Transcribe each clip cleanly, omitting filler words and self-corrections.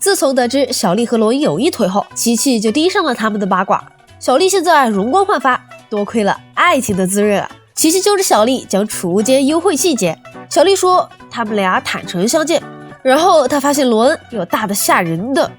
自从得知小丽和罗恩有一腿后，琪琪就盯上了他们的八卦。小丽现在容光焕发，多亏了爱情的滋润啊！琪琪揪着小丽讲储物间优惠细节。小丽说他们俩坦诚相见，然后她发现罗恩有大的吓人的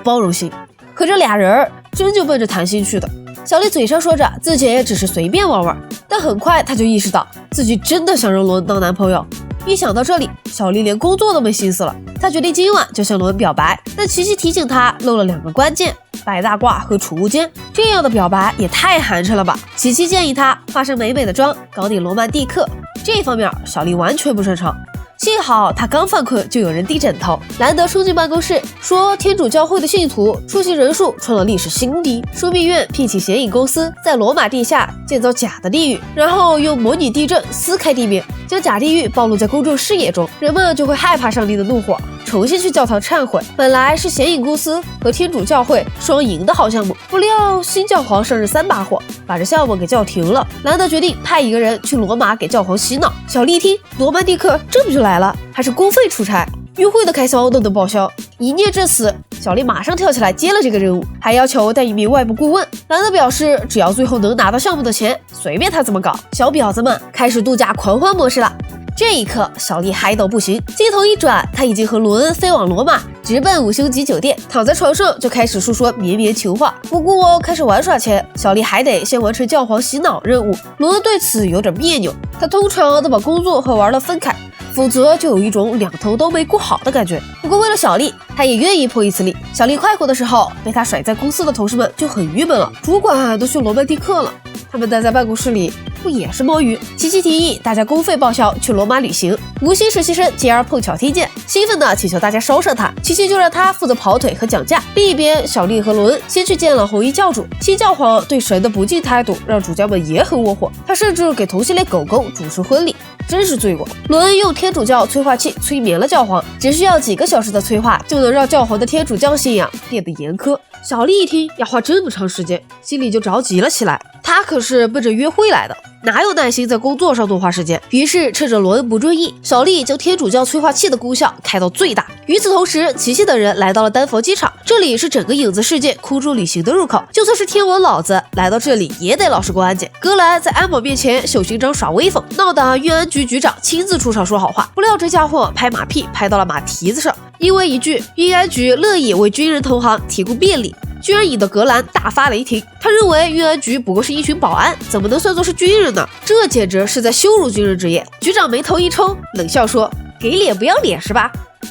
包容心，可这俩人真就奔着谈心去的。小丽嘴上说着自己也只是随便玩玩，但很快她就意识到自己真的想让罗恩当男朋友。一想到这里，小丽连工作都没心思了。她决定今晚就向罗恩表白，但琪琪提醒她漏了2个关键：白大褂和储物间。这样的表白也太寒碜了吧！琪琪建议她化上美美的妆，搞点罗曼蒂克。这方面小丽完全不擅长。幸好她刚犯困就有人递枕头。兰德冲进办公室说，天主教会的信徒出席人数创了历史新低。枢密院聘请显影公司在罗马地下建造假的地狱，然后用模拟地震撕开地面，将假地狱暴露在公众视野中，人们就会害怕上帝的怒火，重新去教堂忏悔。本来是显影公司和天主教会双赢的好项目，不料新教皇生日3把火，把这项目给叫停了。兰德决定派1个人去罗马给教皇洗脑。小丽一听，罗曼蒂克这不就来了，还是公费出差，约会的开销都能报销。一念至此，小丽马上跳起来接了这个任务，还要求带1名外部顾问。兰德表示，只要最后能拿到项目的钱，随便他怎么搞。小婊子们开始度假狂欢模式了。这一刻，小丽嗨到不行，镜头一转，她已经和罗恩飞往罗马，直奔5星级酒店，躺在床上就开始述说绵绵情话。不过开始玩耍前，小丽还得先完成教皇洗脑任务。罗恩对此有点别扭，他通常都把工作和玩乐分开，否则就有一种两头都没顾好的感觉。不过为了小丽，他也愿意破一次例。小丽快活的时候，被他甩在公司的同事们就很郁闷了，主管都去罗曼蒂克了，他们待在办公室里不也是摸鱼？琪琪提议大家公费报销去罗马旅行，无薪实习生杰儿碰巧听见，兴奋地请求大家捎上他。琪琪就让他负责跑腿和讲价。另一边，小丽和伦先去见了红衣教主。新教皇对神的不敬态度让主教们也很窝火，他甚至给同性恋狗狗主持婚礼，真是罪过。伦用天主教催化器催眠了教皇，只需要几个小时的催化，就能让教皇的天主教信仰变得严苛。小丽一听要花这么长时间，心里就着急了起来。她可是奔着约会来的，哪有耐心在工作上多花时间？于是趁着罗恩不注意，小丽将天主教催化器的功效开到最大。与此同时，琪琪等人来到了丹佛机场，这里是整个影子世界空中旅行的入口，就算是天王老子来到这里也得老实过安检。格兰在安保面前秀勋章耍威风，闹得运安局局长亲自出场说好话。不料这家伙拍马屁拍到了马蹄子上，因为一句运安局乐意为军人同行提供便利，居然引得格兰大发雷霆。他认为运安局不过是一群保安，怎么能算作是军人呢？这简直是在羞辱军人职业。局长眉头一抽，冷笑说：“给脸不要脸是吧？”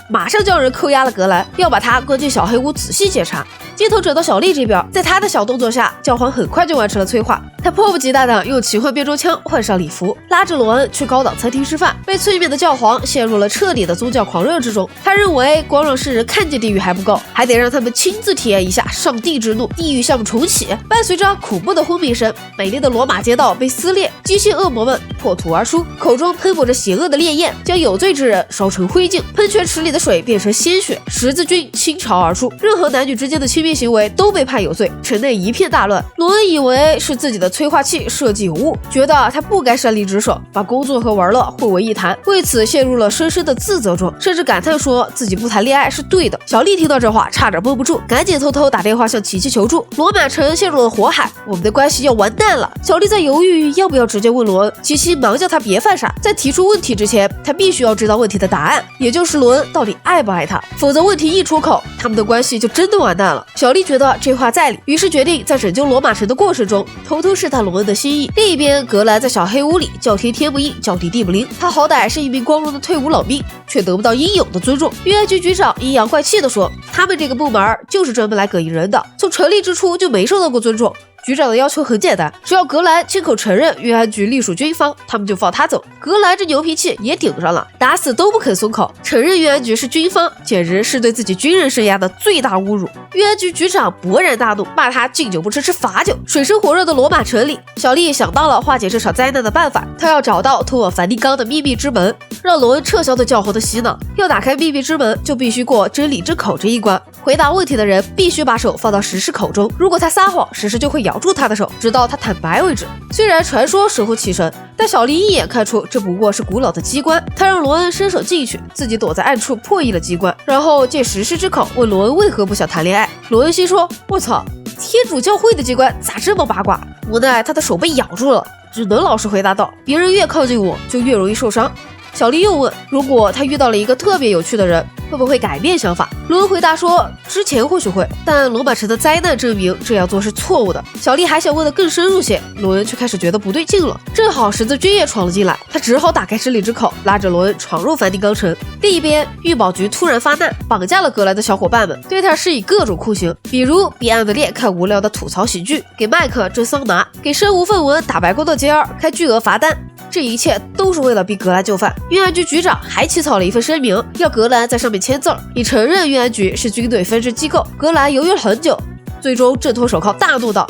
马上叫人扣押了格兰，要把他关进小黑屋仔细检查。镜头转到小丽这边，在她的小动作下，教皇很快就完成了催化。他迫不及待地用奇幻变装枪换上礼服，拉着罗恩去高档餐厅吃饭。被催眠的教皇陷入了彻底的宗教狂热之中。他认为光让世人看见地狱还不够，还得让他们亲自体验一下上帝之怒，地狱项目重启。伴随着恐怖的轰鸣声，美丽的罗马街道被撕裂，机械恶魔们破土而出，口中喷抹着邪恶的烈焰，将有罪之人烧成灰烬。喷泉池里的水变成鲜血，十字军倾巢而出，任何男女之间的亲密行为都被判有罪。城内一片大乱。罗恩以为是自己的催化器设计有误，觉得他不该擅离职守，把工作和玩乐混为一谈，为此陷入了深深的自责中，甚至感叹说自己不谈恋爱是对的。小丽听到这话差点绷不住，赶紧偷偷打电话向琪琪求助。罗马城陷入了火海，我们的关系要完蛋了。小丽在犹豫要不要直接问罗恩，琪琪忙叫他别犯傻，在提出问题之前，他必须要知道问题的答案，也就是罗恩到底爱不爱他，否则问题一出口，他们的关系就真的完蛋了。小丽觉得这话在理，于是决定在拯救罗马城的过程中偷偷试探罗恩的心意。另一边，格兰在小黑屋里叫天天不应，叫地地不灵。他好歹是一名光荣的退伍老兵，却得不到应有的尊重。运安局局长阴阳怪气地说，他们这个部门就是专门来膈应人的，从成立之初就没受到过尊重。局长的要求很简单，只要格兰亲口承认运安局隶属军方，他们就放他走。格兰这牛脾气也顶上了，打死都不肯松口，承认运安局是军方，简直是对自己军人生涯的最大侮辱。运安局局长勃然大怒，骂他敬酒不吃吃罚酒。水深火热的罗马城里，小丽想到了化解这场灾难的办法，她要找到通往梵蒂冈的秘密之门，让罗恩撤销对教皇的洗脑。要打开秘密之门，就必须过真理之口这一关。回答问题的人必须把手放到石狮口中，如果他撒谎，石狮就会咬住他的手，直到他坦白为止。虽然传说神乎其神，但小丽一眼看出这不过是古老的机关。他让罗恩伸手进去，自己躲在暗处破译了机关，然后借石狮之口问罗恩为何不想谈恋爱。罗恩心说：我操，天主教会的机关咋这么八卦？无奈他的手被咬住了，只能老实回答道：别人越靠近我，就越容易受伤。小丽又问，如果他遇到了一个特别有趣的人，会不会改变想法？罗恩回答说，之前或许会，但罗马城的灾难证明这样做是错误的。小丽还想问得更深入些，罗恩却开始觉得不对劲了。正好十字军也闯了进来，他只好打开真理之口，拉着罗恩闯入梵蒂冈城。另一边，狱保局突然发难，绑架了格兰的小伙伴们，对他施以各种酷刑，比如逼安德烈看无聊的吐槽喜剧，给麦克蒸桑拿，给身无分文打白工的杰尔开巨额罚单。这一切都是为了逼格兰就范。运安局局长还起草了一份声明，要格兰在上面签字，以承认运安局是军队分支机构。格兰犹豫了很久，最终挣脱手铐，大怒道：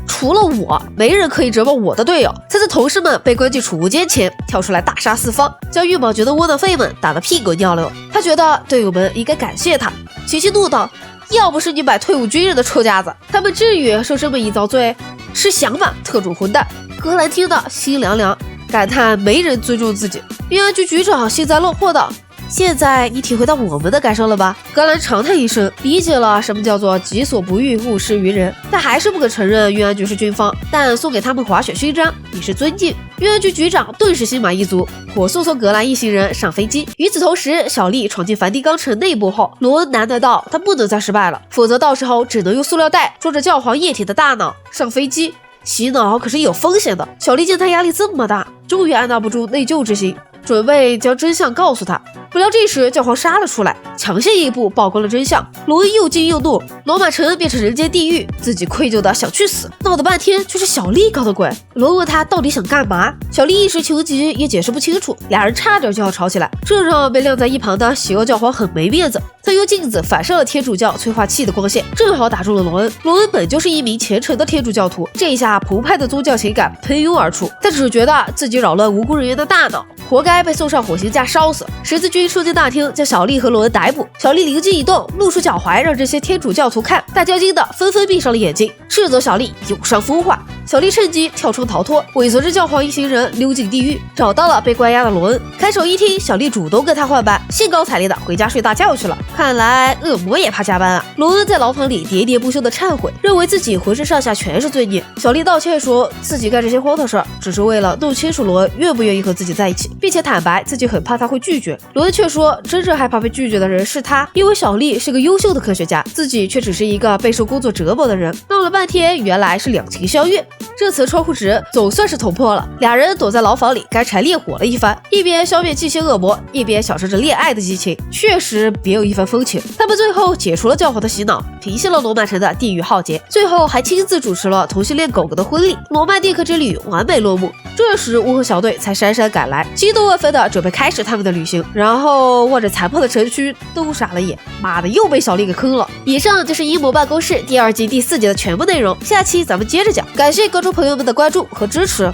除了我，没人可以折磨我的队友。他在同事们被关进储物间前跳出来大杀四方，将狱保局的窝囊废们打得屁滚尿流。他觉得队友们应该感谢他。琪琪怒道：要不是你买退伍军人的臭架子，他们至于受这么一遭罪？是想法，特种混蛋。格兰听得心凉凉，感叹没人尊重自己。运安局局长幸灾乐祸道：现在你体会到我们的感受了吧？格兰长叹一声，理解了什么叫做己所不欲，勿施于人。他还是不肯承认运安局是军方，但送给他们滑雪勋章以示尊敬。运安局局长顿时心满意足，火速送格兰一行人上飞机。与此同时，小丽闯进梵蒂冈城内部后，罗恩喃喃道：他不能再失败了，否则到时候只能用塑料袋装着教皇液体的大脑上飞机。洗脑可是有风险的。小丽见他压力这么大，终于按捺不住内疚之心，准备将真相告诉他。不料这时教皇杀了出来，抢先一步曝光了真相。罗恩又惊又怒，罗马城变成人间地狱，自己愧疚的想去死，闹得半天却是小丽搞的鬼。罗恩问他到底想干嘛，小丽一时情急也解释不清楚，俩人差点就要吵起来，这让被晾在一旁的邪恶教皇很没面子。他用镜子反射了天主教催化器的光线，正好打中了罗恩。罗恩本就是一名虔诚的天主教徒，这一下澎湃的宗教情感喷涌而出，他只觉得自己扰乱无辜人员的大脑，活该被送上火刑架烧死。十字军冲进大厅，将小丽和罗恩逮捕。小丽灵机一动，露出脚踝让这些天主教徒看，大家惊得纷纷闭上了眼睛，斥责小丽有伤风化。小丽趁机跳窗逃脱，尾随着教皇一行人溜进地狱，找到了被关押的罗恩。看守一听，小丽主动跟他换班，兴高采烈的回家睡大觉去了。看来恶魔也怕加班啊！罗恩在牢房里喋喋不休的忏悔，认为自己浑身上下全是罪孽。小丽道歉说自己干这些荒唐事儿，只是为了弄清楚罗恩愿不愿意和自己在一起，并且坦白自己很怕他会拒绝。罗恩却说，真正害怕被拒绝的人是他，因为小丽是个优秀的科学家，自己却只是一个备受工作折磨的人。闹了半天，原来是两情相悦。这层窗户纸总算是捅破了，俩人躲在牢房里干柴烈火了一番，一边消灭这些恶魔，一边享受着恋爱的激情，确实别有一番风情。他们最后解除了教皇的洗脑，平息了罗曼城的地狱浩劫，最后还亲自主持了同性恋狗狗的婚礼，罗曼蒂克之旅完美落幕。这时乌合小队才姗姗赶来，激动万分的准备开始他们的旅行，然后望着残破的城区都傻了眼，妈的又被小丽给坑了。以上就是阴谋办公室第2季第4集的全部内容，下期咱们接着讲。感谢观众朋友们的关注和支持。